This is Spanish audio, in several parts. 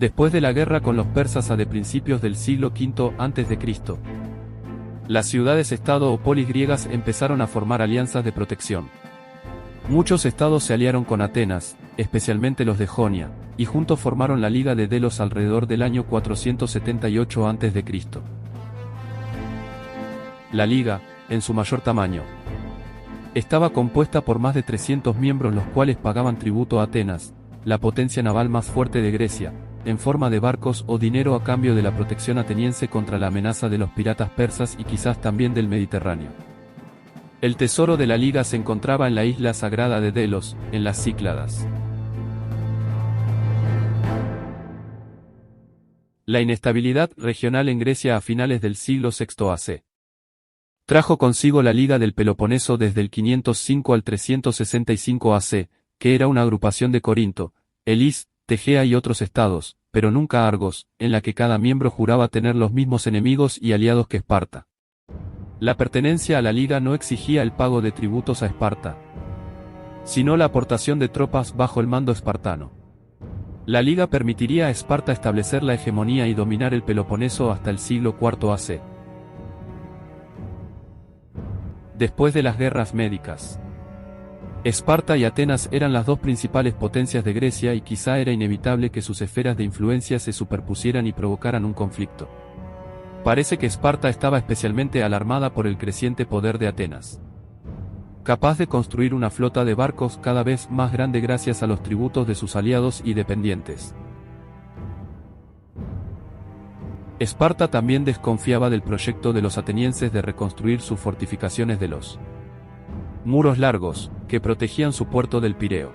Después de la guerra con los persas de principios del siglo V a.C., las ciudades-estado o polis griegas empezaron a formar alianzas de protección. Muchos estados se aliaron con Atenas, especialmente los de Jonia, y juntos formaron la Liga de Delos alrededor del año 478 a.C. La Liga, en su mayor tamaño, estaba compuesta por más de 300 miembros los cuales pagaban tributo a Atenas, la potencia naval más fuerte de Grecia, en forma de barcos o dinero a cambio de la protección ateniense contra la amenaza de los piratas persas y quizás también del Mediterráneo. El tesoro de la Liga se encontraba en la isla sagrada de Delos, en las Cícladas. La inestabilidad regional en Grecia a finales del siglo VI a.C. trajo consigo la Liga del Peloponeso desde el 505 al 365 a.C., que era una agrupación de Corinto, Elis, Tegea y otros estados, pero nunca Argos, en la que cada miembro juraba tener los mismos enemigos y aliados que Esparta. La pertenencia a la Liga no exigía el pago de tributos a Esparta, sino la aportación de tropas bajo el mando espartano. La Liga permitiría a Esparta establecer la hegemonía y dominar el Peloponeso hasta el siglo IV a.C. Después de las guerras médicas, Esparta y Atenas eran las dos principales potencias de Grecia y quizá era inevitable que sus esferas de influencia se superpusieran y provocaran un conflicto. Parece que Esparta estaba especialmente alarmada por el creciente poder de Atenas, capaz de construir una flota de barcos cada vez más grande gracias a los tributos de sus aliados y dependientes. Esparta también desconfiaba del proyecto de los atenienses de reconstruir sus fortificaciones de los muros largos, que protegían su puerto del Pireo.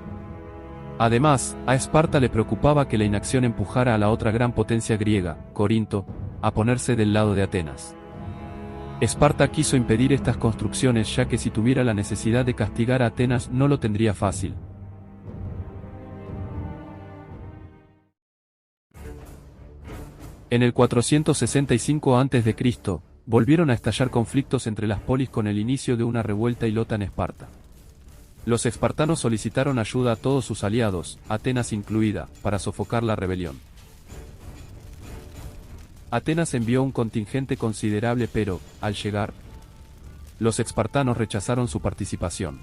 Además, a Esparta le preocupaba que la inacción empujara a la otra gran potencia griega, Corinto, a ponerse del lado de Atenas. Esparta quiso impedir estas construcciones ya que si tuviera la necesidad de castigar a Atenas no lo tendría fácil. En el 465 a.C., volvieron a estallar conflictos entre las polis con el inicio de una revuelta ilota en Esparta. Los espartanos solicitaron ayuda a todos sus aliados, Atenas incluida, para sofocar la rebelión. Atenas envió un contingente considerable pero, al llegar, los espartanos rechazaron su participación.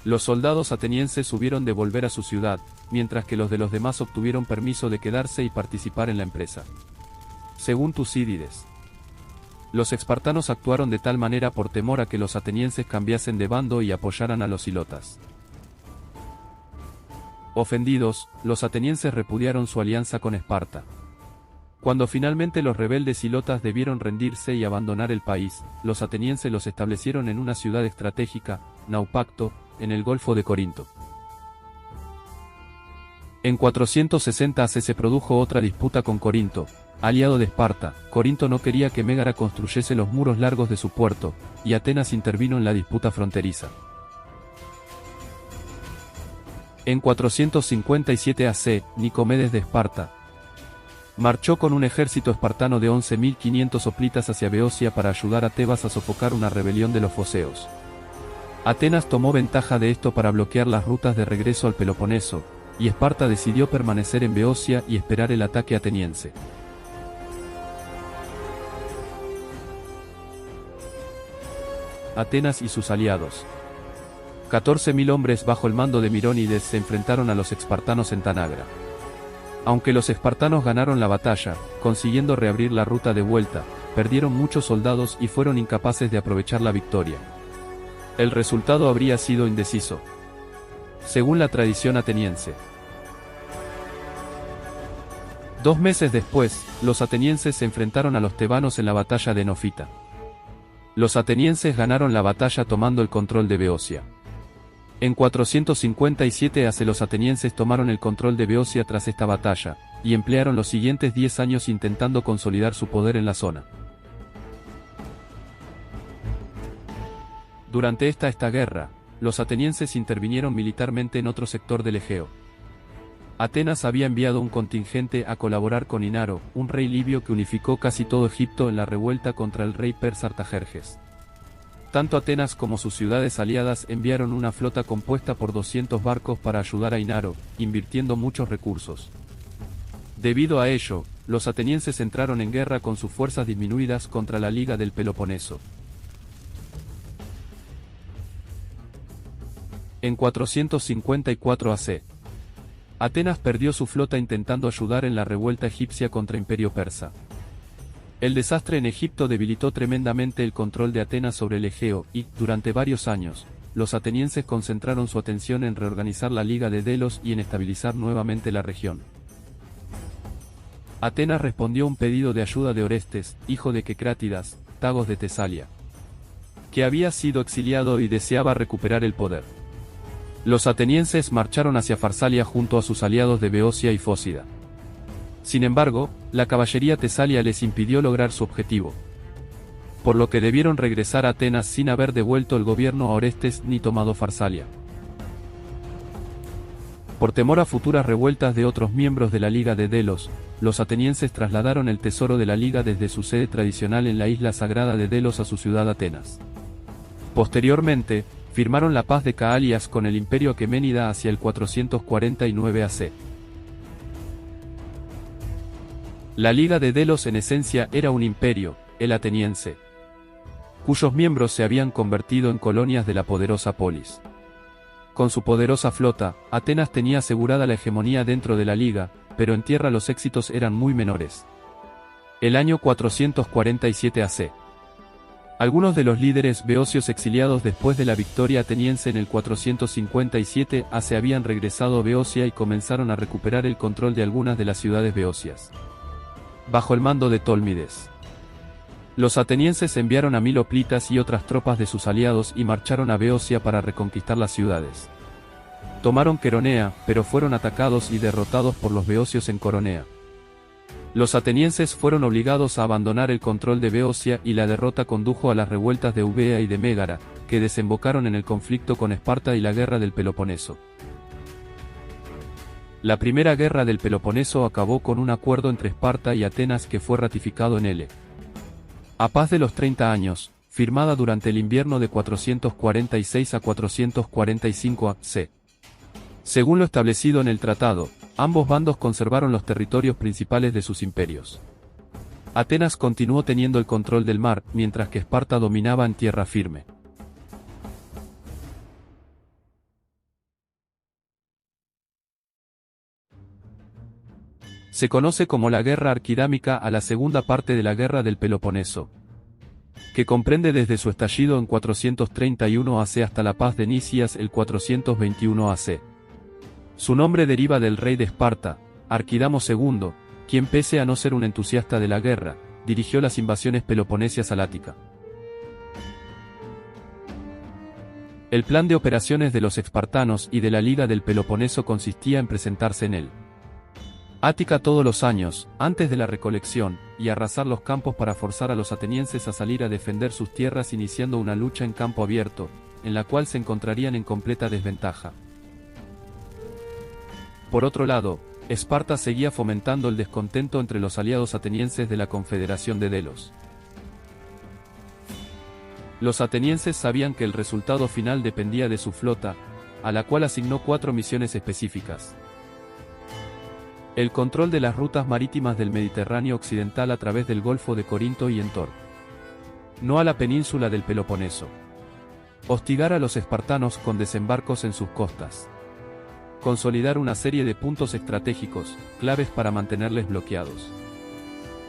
Los soldados atenienses hubieron de volver a su ciudad, mientras que los de los demás obtuvieron permiso de quedarse y participar en la empresa. Según Tucídides, los espartanos actuaron de tal manera por temor a que los atenienses cambiasen de bando y apoyaran a los ilotas. Ofendidos, los atenienses repudiaron su alianza con Esparta. Cuando finalmente los rebeldes ilotas debieron rendirse y abandonar el país, los atenienses los establecieron en una ciudad estratégica, Naupacto, en el Golfo de Corinto. En 460 a.C. se produjo otra disputa con Corinto, aliado de Esparta. Corinto no quería que Mégara construyese los muros largos de su puerto, y Atenas intervino en la disputa fronteriza. En 457 a.C., Nicomedes de Esparta marchó con un ejército espartano de 11.500 hoplitas hacia Beocia para ayudar a Tebas a sofocar una rebelión de los foceos. Atenas tomó ventaja de esto para bloquear las rutas de regreso al Peloponeso, y Esparta decidió permanecer en Beocia y esperar el ataque ateniense. Atenas y sus aliados. 14.000 hombres bajo el mando de Mirónides se enfrentaron a los espartanos en Tanagra. Aunque los espartanos ganaron la batalla, consiguiendo reabrir la ruta de vuelta, perdieron muchos soldados y fueron incapaces de aprovechar la victoria. El resultado habría sido indeciso, según la tradición ateniense. 2 meses después, los atenienses se enfrentaron a los tebanos en la batalla de Nofita. Los atenienses ganaron la batalla tomando el control de Beocia. En 457 a.C. los atenienses tomaron el control de Beocia tras esta batalla, y emplearon los siguientes 10 años intentando consolidar su poder en la zona. Durante esta guerra, los atenienses intervinieron militarmente en otro sector del Egeo. Atenas había enviado un contingente a colaborar con Inaro, un rey libio que unificó casi todo Egipto en la revuelta contra el rey persa Artajerjes. Tanto Atenas como sus ciudades aliadas enviaron una flota compuesta por 200 barcos para ayudar a Inaro, invirtiendo muchos recursos. Debido a ello, los atenienses entraron en guerra con sus fuerzas disminuidas contra la Liga del Peloponeso. En 454 AC, Atenas perdió su flota intentando ayudar en la revuelta egipcia contra Imperio Persa. El desastre en Egipto debilitó tremendamente el control de Atenas sobre el Egeo y, durante varios años, los atenienses concentraron su atención en reorganizar la Liga de Delos y en estabilizar nuevamente la región. Atenas respondió a un pedido de ayuda de Orestes, hijo de Quecrátidas, Tagos de Tesalia, que había sido exiliado y deseaba recuperar el poder. Los atenienses marcharon hacia Farsalia junto a sus aliados de Beocia y Fócida. Sin embargo, la caballería tesalia les impidió lograr su objetivo, por lo que debieron regresar a Atenas sin haber devuelto el gobierno a Orestes ni tomado Farsalia. Por temor a futuras revueltas de otros miembros de la Liga de Delos, los atenienses trasladaron el tesoro de la Liga desde su sede tradicional en la isla sagrada de Delos a su ciudad Atenas. Posteriormente, firmaron la paz de Caalias con el Imperio Aqueménida hacia el 449 AC. La Liga de Delos en esencia era un imperio, el ateniense, cuyos miembros se habían convertido en colonias de la poderosa polis. Con su poderosa flota, Atenas tenía asegurada la hegemonía dentro de la Liga, pero en tierra los éxitos eran muy menores. El año 447 AC. Algunos de los líderes beocios exiliados después de la victoria ateniense en el 457 AC habían regresado a Beocia y comenzaron a recuperar el control de algunas de las ciudades beocias, bajo el mando de Tólmides. Los atenienses enviaron a Miloplitas y otras tropas de sus aliados y marcharon a Beocia para reconquistar las ciudades. Tomaron Queronea, pero fueron atacados y derrotados por los beocios en Coronea. Los atenienses fueron obligados a abandonar el control de Beocia y la derrota condujo a las revueltas de Eubea y de Mégara, que desembocaron en el conflicto con Esparta y la guerra del Peloponeso. La primera guerra del Peloponeso acabó con un acuerdo entre Esparta y Atenas que fue ratificado en L. A paz de los 30 años, firmada durante el invierno de 446 a 445 AC. Según lo establecido en el tratado, ambos bandos conservaron los territorios principales de sus imperios. Atenas continuó teniendo el control del mar, mientras que Esparta dominaba en tierra firme. Se conoce como la Guerra Arquidámica a la segunda parte de la Guerra del Peloponeso, que comprende desde su estallido en 431 AC hasta la paz de Nicias el 421 AC. Su nombre deriva del rey de Esparta, Arquidamo II, quien pese a no ser un entusiasta de la guerra, dirigió las invasiones peloponesias al Ática. El plan de operaciones de los espartanos y de la Liga del Peloponeso consistía en presentarse en el Ática todos los años, antes de la recolección, y arrasar los campos para forzar a los atenienses a salir a defender sus tierras iniciando una lucha en campo abierto, en la cual se encontrarían en completa desventaja. Por otro lado, Esparta seguía fomentando el descontento entre los aliados atenienses de la Confederación de Delos. Los atenienses sabían que el resultado final dependía de su flota, a la cual asignó 4 misiones específicas. El control de las rutas marítimas del Mediterráneo occidental a través del Golfo de Corinto y Entor. No a la península del Peloponeso. Hostigar a los espartanos con desembarcos en sus costas. Consolidar una serie de puntos estratégicos, claves para mantenerles bloqueados.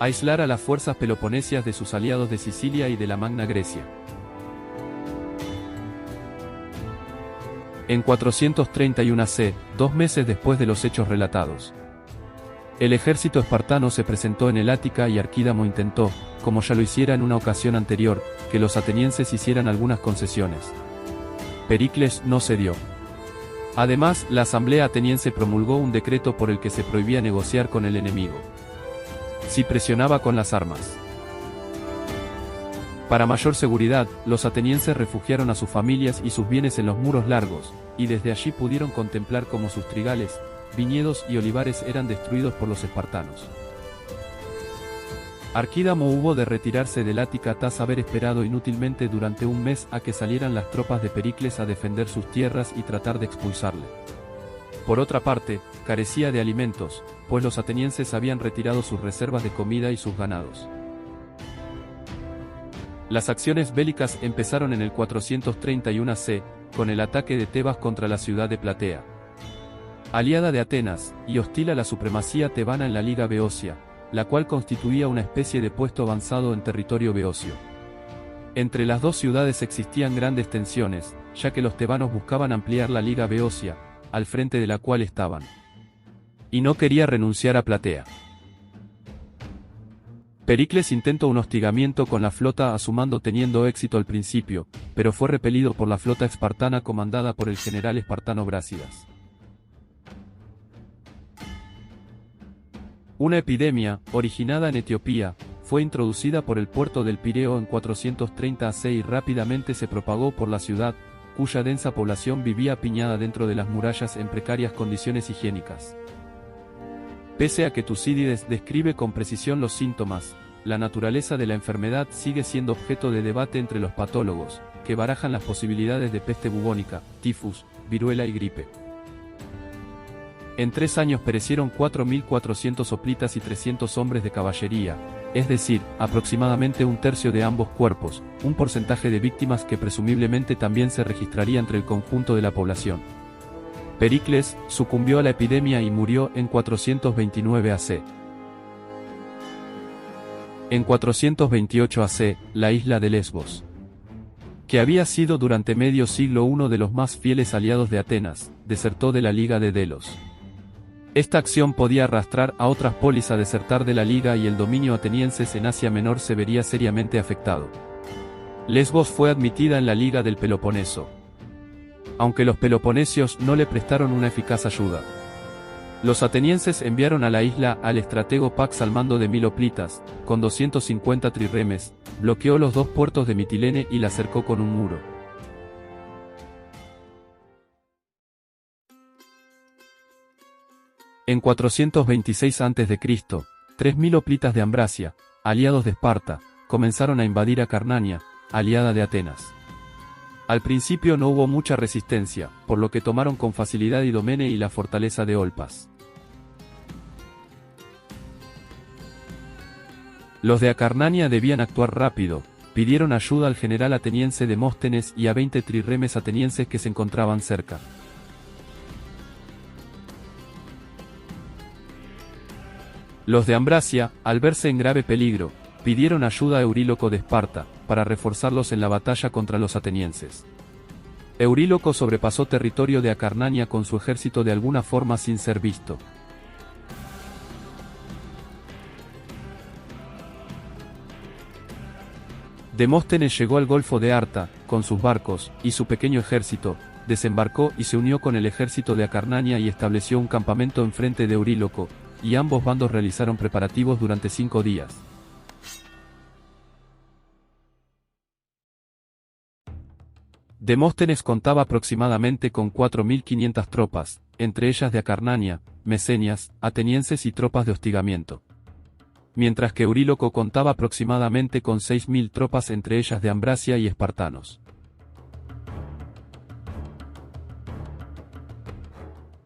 Aislar a las fuerzas peloponesias de sus aliados de Sicilia y de la Magna Grecia. En 431 AC, 2 meses después de los hechos relatados, el ejército espartano se presentó en el Ática y Arquídamo intentó, como ya lo hiciera en una ocasión anterior, que los atenienses hicieran algunas concesiones. Pericles no cedió. Además, la asamblea ateniense promulgó un decreto por el que se prohibía negociar con el enemigo, si presionaba con las armas. Para mayor seguridad, los atenienses refugiaron a sus familias y sus bienes en los muros largos, y desde allí pudieron contemplar cómo sus trigales, viñedos y olivares eran destruidos por los espartanos. Arquídamo hubo de retirarse del Ática tras haber esperado inútilmente durante un mes a que salieran las tropas de Pericles a defender sus tierras y tratar de expulsarle. Por otra parte, carecía de alimentos, pues los atenienses habían retirado sus reservas de comida y sus ganados. Las acciones bélicas empezaron en el 431 AC, con el ataque de Tebas contra la ciudad de Platea, aliada de Atenas, y hostil a la supremacía tebana en la Liga Beocia, la cual constituía una especie de puesto avanzado en territorio beocio. Entre las dos ciudades existían grandes tensiones, ya que los tebanos buscaban ampliar la Liga Beocia, al frente de la cual estaban, y no quería renunciar a Platea. Pericles intentó un hostigamiento con la flota a su mando teniendo éxito al principio, pero fue repelido por la flota espartana comandada por el general espartano Brásidas. Una epidemia, originada en Etiopía, fue introducida por el puerto del Pireo en 430 AC y rápidamente se propagó por la ciudad, cuya densa población vivía apiñada dentro de las murallas en precarias condiciones higiénicas. Pese a que Tucídides describe con precisión los síntomas, la naturaleza de la enfermedad sigue siendo objeto de debate entre los patólogos, que barajan las posibilidades de peste bubónica, tifus, viruela y gripe. En 3 años perecieron 4.400 hoplitas y 300 hombres de caballería, es decir, aproximadamente un tercio de ambos cuerpos, un porcentaje de víctimas que presumiblemente también se registraría entre el conjunto de la población. Pericles sucumbió a la epidemia y murió en 429 AC. En 428 AC, la isla de Lesbos, que había sido durante medio siglo uno de los más fieles aliados de Atenas, desertó de la Liga de Delos. Esta acción podía arrastrar a otras polis a desertar de la Liga y el dominio ateniense en Asia Menor se vería seriamente afectado. Lesbos fue admitida en la Liga del Peloponeso, aunque los peloponesios no le prestaron una eficaz ayuda. Los atenienses enviaron a la isla al estratego Pax al mando de 1000 hoplitas, con 250 trirremes, bloqueó los 2 puertos de Mitilene y la cercó con un muro. En 426 a.C., 3000 hoplitas de Ambracia, aliados de Esparta, comenzaron a invadir Acarnania, aliada de Atenas. Al principio no hubo mucha resistencia, por lo que tomaron con facilidad Idomene y la fortaleza de Olpas. Los de Acarnania debían actuar rápido, pidieron ayuda al general ateniense Demóstenes y a 20 trirremes atenienses que se encontraban cerca. Los de Ambracia, al verse en grave peligro, pidieron ayuda a Euríloco de Esparta, para reforzarlos en la batalla contra los atenienses. Euríloco sobrepasó territorio de Acarnania con su ejército de alguna forma sin ser visto. Demóstenes llegó al Golfo de Arta, con sus barcos, y su pequeño ejército, desembarcó y se unió con el ejército de Acarnania y estableció un campamento enfrente de Euríloco, y ambos bandos realizaron preparativos durante 5 días. Demóstenes contaba aproximadamente con 4.500 tropas, entre ellas de Acarnania, mesenias, atenienses y tropas de hostigamiento. Mientras que Euríloco contaba aproximadamente con 6.000 tropas entre ellas de Ambracia y espartanos.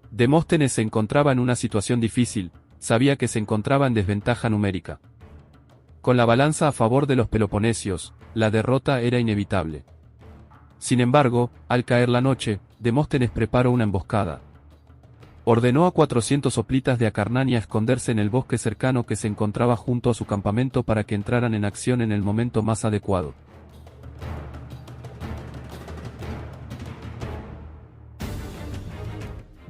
Demóstenes se encontraba en una situación difícil, sabía que se encontraba en desventaja numérica. Con la balanza a favor de los peloponesios, la derrota era inevitable. Sin embargo, al caer la noche, Demóstenes preparó una emboscada. Ordenó a 400 hoplitas de Acarnania esconderse en el bosque cercano que se encontraba junto a su campamento para que entraran en acción en el momento más adecuado.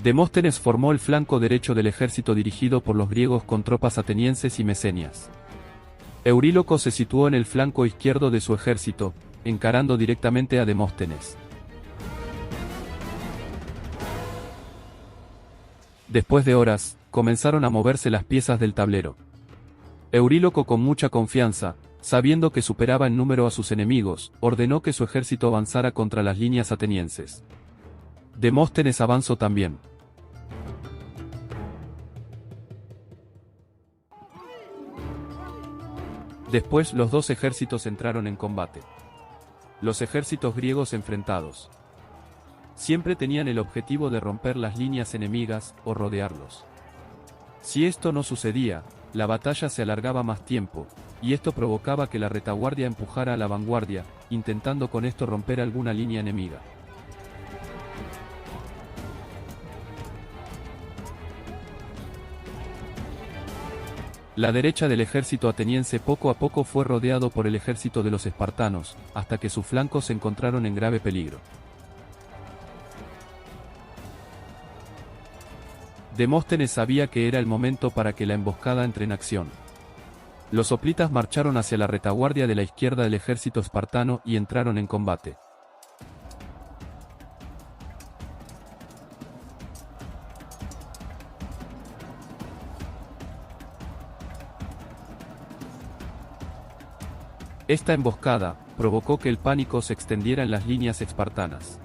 Demóstenes formó el flanco derecho del ejército dirigido por los griegos con tropas atenienses y mesenias. Euríloco se situó en el flanco izquierdo de su ejército, encarando directamente a Demóstenes. Después de horas, comenzaron a moverse las piezas del tablero. Euríloco, con mucha confianza, sabiendo que superaba en número a sus enemigos, ordenó que su ejército avanzara contra las líneas atenienses. Demóstenes avanzó también. Después los dos ejércitos entraron en combate. Los ejércitos griegos enfrentados. Siempre tenían el objetivo de romper las líneas enemigas, o rodearlos. Si esto no sucedía, la batalla se alargaba más tiempo, y esto provocaba que la retaguardia empujara a la vanguardia, intentando con esto romper alguna línea enemiga. La derecha del ejército ateniense poco a poco fue rodeado por el ejército de los espartanos, hasta que sus flancos se encontraron en grave peligro. Demóstenes sabía que era el momento para que la emboscada entre en acción. Los hoplitas marcharon hacia la retaguardia de la izquierda del ejército espartano y entraron en combate. Esta emboscada provocó que el pánico se extendiera en las líneas espartanas.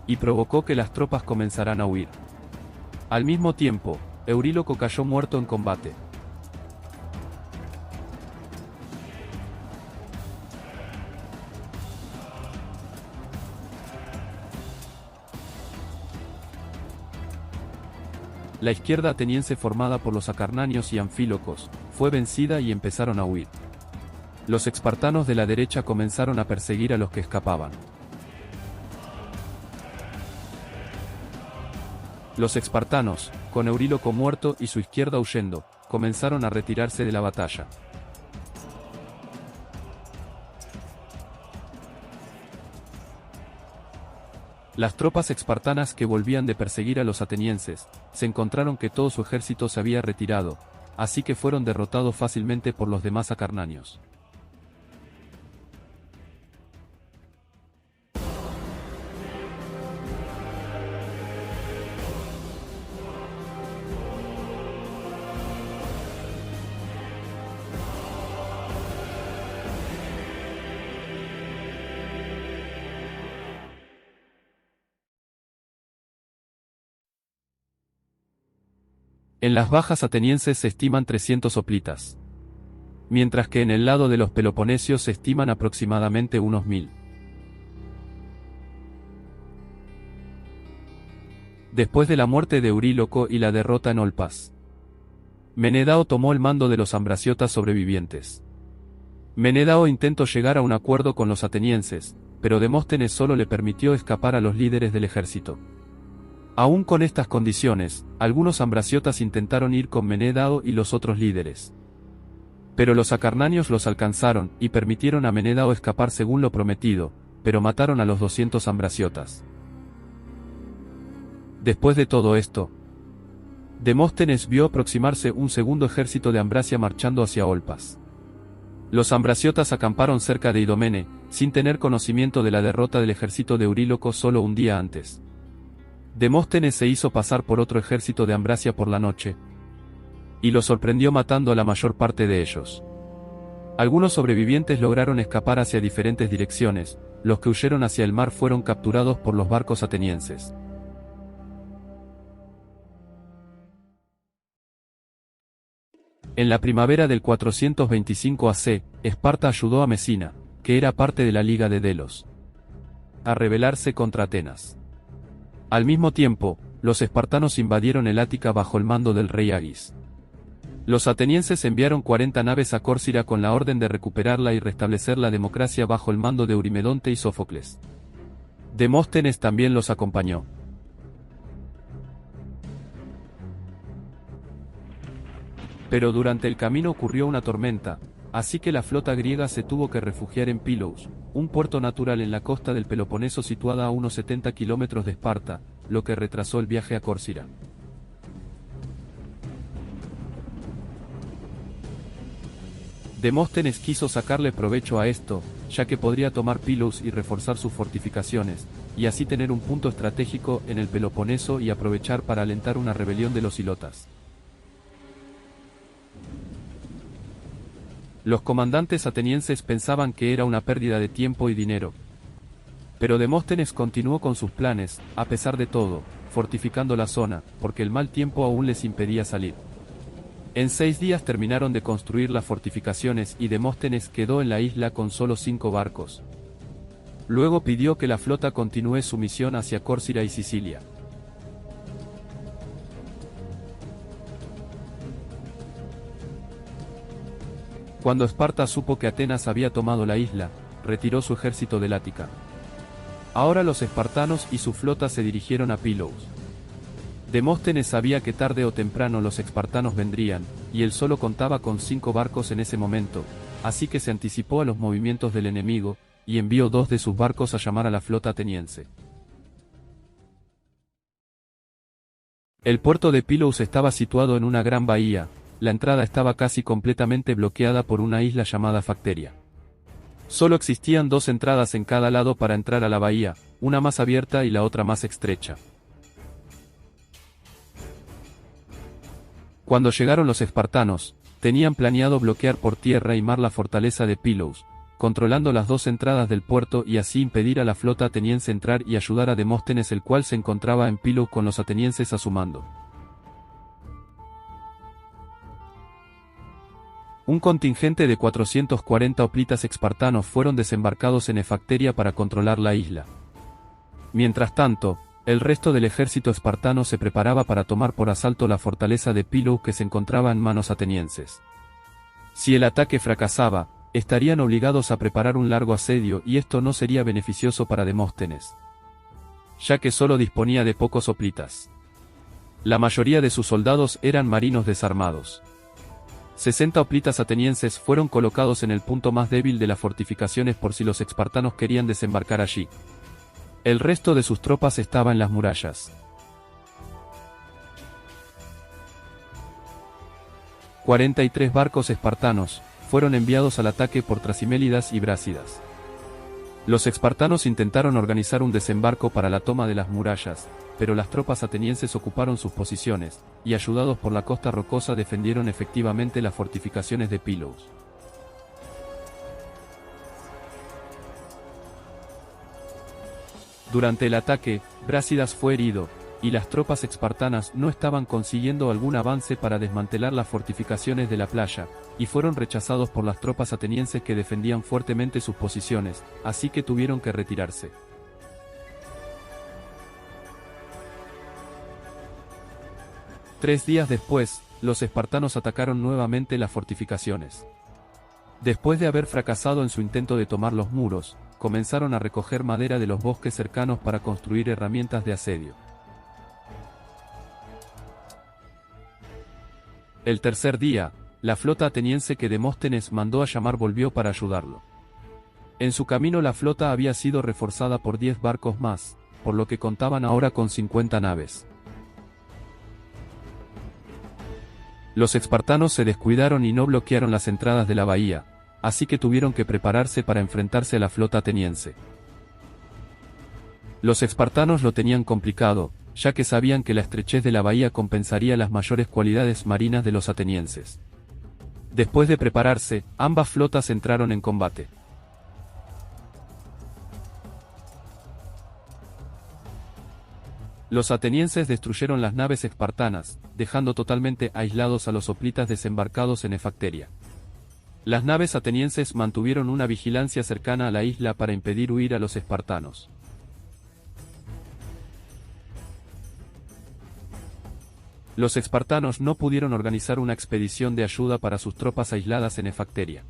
Y provocó que las tropas comenzaran a huir. Al mismo tiempo, Euríloco cayó muerto en combate. La izquierda ateniense formada por los acarnanios y anfílocos, fue vencida y empezaron a huir. Los espartanos de la derecha comenzaron a perseguir a los que escapaban. Los espartanos, con Euríloco muerto y su izquierda huyendo, comenzaron a retirarse de la batalla. Las tropas espartanas que volvían de perseguir a los atenienses, se encontraron que todo su ejército se había retirado, así que fueron derrotados fácilmente por los demás acarnanios. En las bajas atenienses se estiman 300 hoplitas. Mientras que en el lado de los peloponesios se estiman aproximadamente unos 1000. Después de la muerte de Euríloco y la derrota en Olpas, Menedao tomó el mando de los ambraciotas sobrevivientes. Menedao intentó llegar a un acuerdo con los atenienses, pero Demóstenes solo le permitió escapar a los líderes del ejército. Aún con estas condiciones, algunos ambraciotas intentaron ir con Menedao y los otros líderes. Pero los acarnanios los alcanzaron, y permitieron a Menedao escapar según lo prometido, pero mataron a los 200 ambraciotas. Después de todo esto, Demóstenes vio aproximarse un segundo ejército de Ambracia marchando hacia Olpas. Los ambraciotas acamparon cerca de Idomene, sin tener conocimiento de la derrota del ejército de Euríloco solo un día antes. Demóstenes se hizo pasar por otro ejército de Ambracia por la noche, y lo sorprendió matando a la mayor parte de ellos. Algunos sobrevivientes lograron escapar hacia diferentes direcciones, los que huyeron hacia el mar fueron capturados por los barcos atenienses. En la primavera del 425 AC, Esparta ayudó a Mesina, que era parte de la Liga de Delos, a rebelarse contra Atenas. Al mismo tiempo, los espartanos invadieron el Ática bajo el mando del rey Agis. Los atenienses enviaron 40 naves a Córcira con la orden de recuperarla y restablecer la democracia bajo el mando de Eurimedonte y Sófocles. Demóstenes también los acompañó. Pero durante el camino ocurrió una tormenta, así que la flota griega se tuvo que refugiar en Pylos, un puerto natural en la costa del Peloponeso situada a unos 70 kilómetros de Esparta, lo que retrasó el viaje a Córcira. Demóstenes quiso sacarle provecho a esto, ya que podría tomar Pylos y reforzar sus fortificaciones, y así tener un punto estratégico en el Peloponeso y aprovechar para alentar una rebelión de los ilotas. Los comandantes atenienses pensaban que era una pérdida de tiempo y dinero. Pero Demóstenes continuó con sus planes, a pesar de todo, fortificando la zona, porque el mal tiempo aún les impedía salir. En 6 días terminaron de construir las fortificaciones y Demóstenes quedó en la isla con solo 5 barcos. Luego pidió que la flota continúe su misión hacia Córcira y Sicilia. Cuando Esparta supo que Atenas había tomado la isla, retiró su ejército del Ática. Ahora los espartanos y su flota se dirigieron a Pylos. Demóstenes sabía que tarde o temprano los espartanos vendrían, y él solo contaba con 5 barcos en ese momento, así que se anticipó a los movimientos del enemigo, y envió 2 de sus barcos a llamar a la flota ateniense. El puerto de Pylos estaba situado en una gran bahía, la entrada estaba casi completamente bloqueada por una isla llamada Facteria. Solo existían 2 entradas en cada lado para entrar a la bahía, una más abierta y la otra más estrecha. Cuando llegaron los espartanos, tenían planeado bloquear por tierra y mar la fortaleza de Pylos, controlando las 2 entradas del puerto y así impedir a la flota ateniense entrar y ayudar a Demóstenes, el cual se encontraba en Pylos con los atenienses a su mando. Un contingente de 440 hoplitas espartanos fueron desembarcados en Efacteria para controlar la isla. Mientras tanto, el resto del ejército espartano se preparaba para tomar por asalto la fortaleza de Pylos que se encontraba en manos atenienses. Si el ataque fracasaba, estarían obligados a preparar un largo asedio y esto no sería beneficioso para Demóstenes, ya que solo disponía de pocos hoplitas. La mayoría de sus soldados eran marinos desarmados. 60 hoplitas atenienses fueron colocados en el punto más débil de las fortificaciones por si los espartanos querían desembarcar allí. El resto de sus tropas estaba en las murallas. 43 barcos espartanos fueron enviados al ataque por Trasimélidas y Brásidas. Los espartanos intentaron organizar un desembarco para la toma de las murallas, pero las tropas atenienses ocuparon sus posiciones, y ayudados por la costa rocosa defendieron efectivamente las fortificaciones de Pylos. Durante el ataque, Brásidas fue herido, y las tropas espartanas no estaban consiguiendo algún avance para desmantelar las fortificaciones de la playa, y fueron rechazados por las tropas atenienses que defendían fuertemente sus posiciones, así que tuvieron que retirarse. Tres días después, los espartanos atacaron nuevamente las fortificaciones. Después de haber fracasado en su intento de tomar los muros, comenzaron a recoger madera de los bosques cercanos para construir herramientas de asedio. El tercer día, la flota ateniense que Demóstenes mandó a llamar volvió para ayudarlo. En su camino la flota había sido reforzada por 10 barcos más, por lo que contaban ahora con 50 naves. Los espartanos se descuidaron y no bloquearon las entradas de la bahía, así que tuvieron que prepararse para enfrentarse a la flota ateniense. Los espartanos lo tenían complicado, ya que sabían que la estrechez de la bahía compensaría las mayores cualidades marinas de los atenienses. Después de prepararse, ambas flotas entraron en combate. Los atenienses destruyeron las naves espartanas, dejando totalmente aislados a los hoplitas desembarcados en Efacteria. Las naves atenienses mantuvieron una vigilancia cercana a la isla para impedir huir a los espartanos. Los espartanos no pudieron organizar una expedición de ayuda para sus tropas aisladas en Efacteria.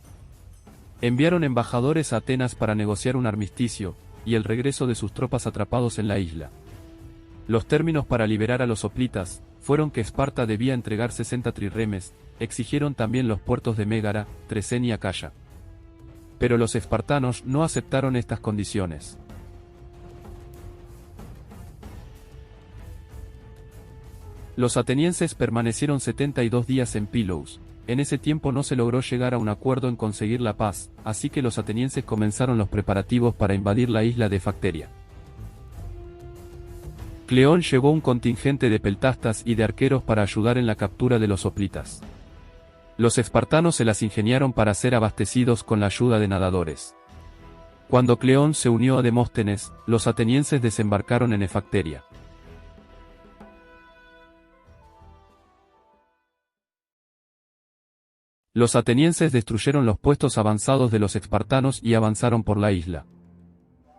Enviaron embajadores a Atenas para negociar un armisticio, y el regreso de sus tropas atrapados en la isla. Los términos para liberar a los hoplitas fueron que Esparta debía entregar 60 trirremes, exigieron también los puertos de Mégara, Trecén y Acaya. Pero los espartanos no aceptaron estas condiciones. Los atenienses permanecieron 72 días en Pylos. En ese tiempo no se logró llegar a un acuerdo en conseguir la paz, así que los atenienses comenzaron los preparativos para invadir la isla de Facteria. Cleón llevó un contingente de peltastas y de arqueros para ayudar en la captura de los hoplitas. Los espartanos se las ingeniaron para ser abastecidos con la ayuda de nadadores. Cuando Cleón se unió a Demóstenes, los atenienses desembarcaron en Efacteria. Los atenienses destruyeron los puestos avanzados de los espartanos y avanzaron por la isla.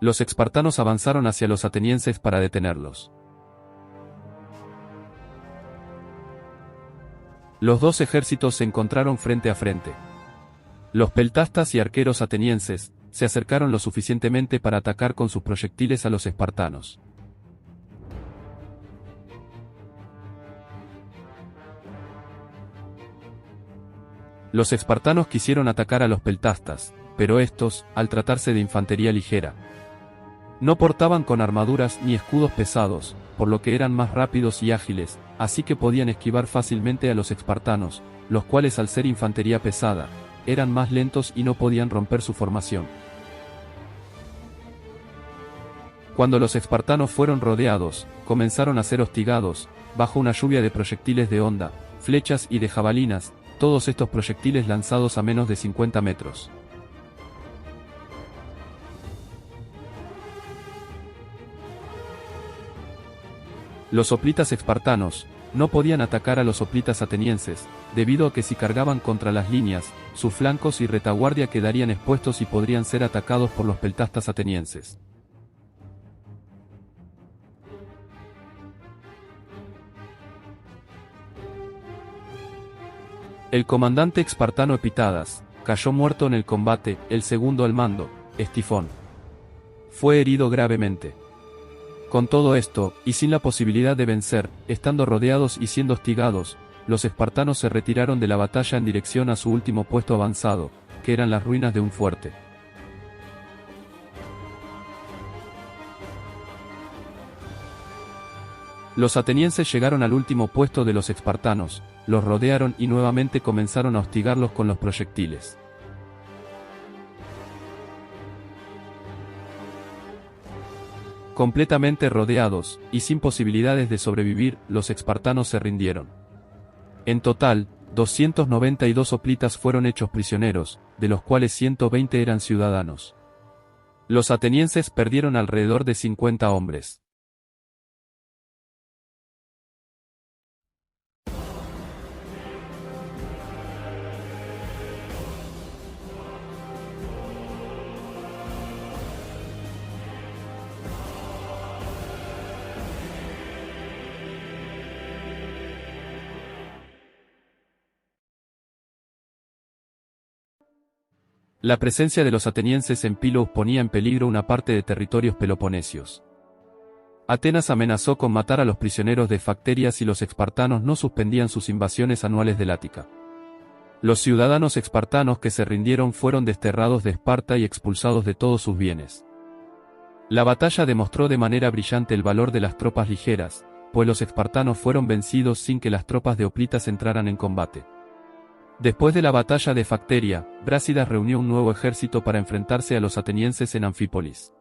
Los espartanos avanzaron hacia los atenienses para detenerlos. Los dos ejércitos se encontraron frente a frente. Los peltastas y arqueros atenienses se acercaron lo suficientemente para atacar con sus proyectiles a los espartanos. Los espartanos quisieron atacar a los peltastas, pero estos, al tratarse de infantería ligera, no portaban con armaduras ni escudos pesados, por lo que eran más rápidos y ágiles, así que podían esquivar fácilmente a los espartanos, los cuales al ser infantería pesada, eran más lentos y no podían romper su formación. Cuando los espartanos fueron rodeados, comenzaron a ser hostigados, bajo una lluvia de proyectiles de honda, flechas y de jabalinas, todos estos proyectiles lanzados a menos de 50 metros. Los hoplitas espartanos no podían atacar a los hoplitas atenienses, debido a que si cargaban contra las líneas, sus flancos y retaguardia quedarían expuestos y podrían ser atacados por los peltastas atenienses. El comandante espartano Epítadas cayó muerto en el combate, el segundo al mando, Estifón, fue herido gravemente. Con todo esto, y sin la posibilidad de vencer, estando rodeados y siendo hostigados, los espartanos se retiraron de la batalla en dirección a su último puesto avanzado, que eran las ruinas de un fuerte. Los atenienses llegaron al último puesto de los espartanos, los rodearon y nuevamente comenzaron a hostigarlos con los proyectiles. Completamente rodeados, y sin posibilidades de sobrevivir, los espartanos se rindieron. En total, 292 hoplitas fueron hechos prisioneros, de los cuales 120 eran ciudadanos. Los atenienses perdieron alrededor de 50 hombres. La presencia de los atenienses en Pilos ponía en peligro una parte de territorios peloponesios. Atenas amenazó con matar a los prisioneros de Facteria si los espartanos no suspendían sus invasiones anuales del Ática. Los ciudadanos espartanos que se rindieron fueron desterrados de Esparta y expulsados de todos sus bienes. La batalla demostró de manera brillante el valor de las tropas ligeras, pues los espartanos fueron vencidos sin que las tropas de hoplitas entraran en combate. Después de la batalla de Facteria, Brásidas reunió un nuevo ejército para enfrentarse a los atenienses en Anfípolis.